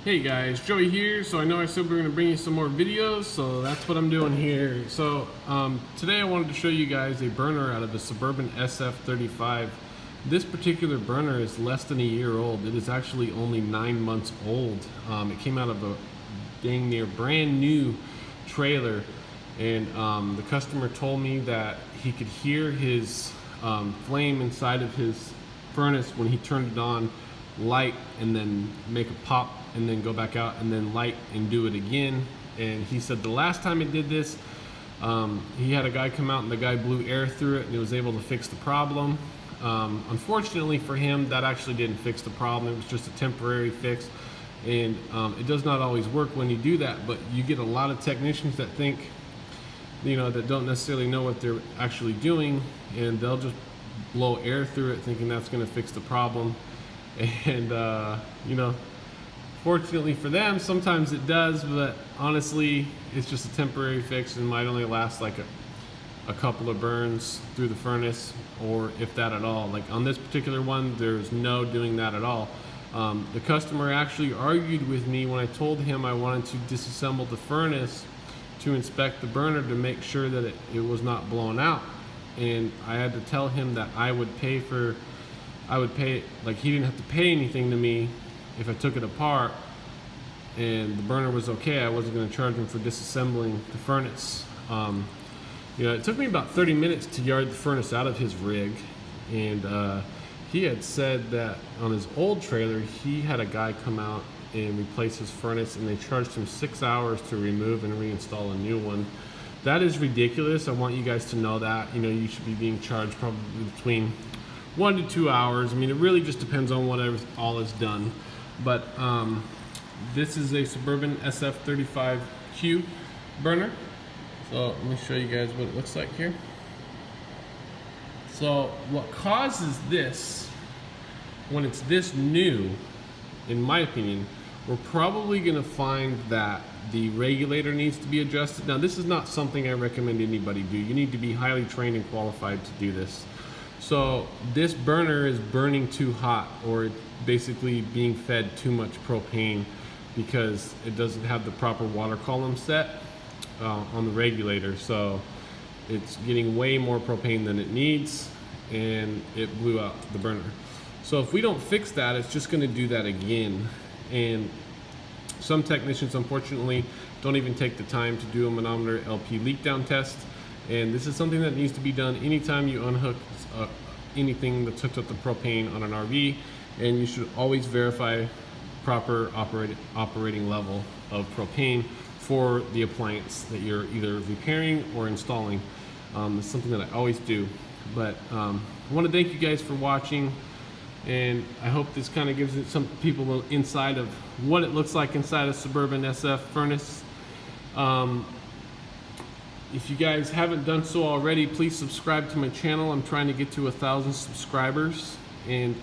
Hey guys, Joey here. So I know I said we are going to bring you some more videos, so that's what I'm doing here. So today I wanted to show you guys a burner out of a Suburban SF35. This particular burner is less than a year old. It is actually only 9 months old. It came out of a dang near brand new trailer, and the customer told me that he could hear his flame inside of his furnace when he turned it on, light and then make a pop and then go back out and then light and do it again. And he said the last time it did this, he had a guy come out and the guy blew air through it and he was able to fix the problem. Unfortunately for him, that actually didn't fix the problem. It was just a temporary fix, and it does not always work when you do that, but you get a lot of technicians that think, that don't necessarily know what they're actually doing, and they'll just blow air through it thinking that's going to fix the problem. And fortunately for them, sometimes it does, but honestly it's just a temporary fix and might only last like a couple of burns through the furnace, or if that at all. Like on this particular one, there's no doing that at all. The customer actually argued with me when I told him I wanted to disassemble the furnace to inspect the burner to make sure that it was not blown out, and I had to tell him that I would pay, like he didn't have to pay anything to me if I took it apart and the burner was okay. I wasn't going to charge him for disassembling the furnace. It took me about 30 minutes to yard the furnace out of his rig, and he had said that on his old trailer he had a guy come out and replace his furnace, and they charged him 6 hours to remove and reinstall a new one. That is ridiculous. I want you guys to know that. You should be being charged probably between 1 to 2 hours. I mean, it really just depends on whatever all is done. But this is a Suburban SF35Q burner. So let me show you guys what it looks like here. So what causes this, when it's this new, in my opinion, we're probably going to find that the regulator needs to be adjusted. Now, this is not something I recommend anybody do. You need to be highly trained and qualified to do this. So this burner is burning too hot, or basically being fed too much propane because it doesn't have the proper water column set on the regulator. So it's getting way more propane than it needs, and it blew out the burner. So if we don't fix that, it's just going to do that again. And some technicians, unfortunately, don't even take the time to do a manometer LP leak down test. And this is something that needs to be done anytime you unhook anything that's hooked up to propane on an RV, and you should always verify proper operating level of propane for the appliance that you're either repairing or installing. It's something that I always do. But I want to thank you guys for watching, and I hope this kind of gives some people a little insight of what it looks like inside a Suburban SF furnace. If you guys haven't done so already, please subscribe to my channel. I'm trying to get to 1,000 subscribers, and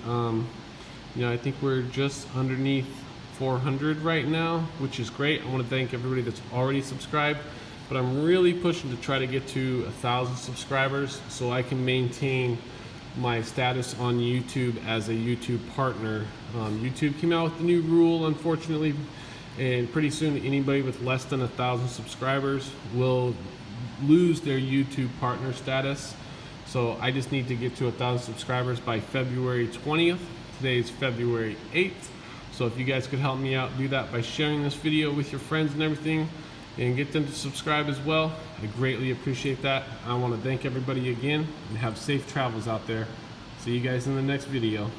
I think we're just underneath 400 right now, which is great. I want to thank everybody that's already subscribed, but I'm really pushing to try to get to 1,000 subscribers so I can maintain my status on YouTube as a YouTube partner. YouTube came out with the new rule, unfortunately, and pretty soon anybody with less than 1,000 subscribers will lose their YouTube partner status. So I just need to get to 1,000 subscribers by February 20th. Today is February 8th. So if you guys could help me out, do that by sharing this video with your friends and everything, and get them to subscribe as well. I greatly appreciate that. I want to thank everybody again, and have safe travels out there. See you guys in the next video.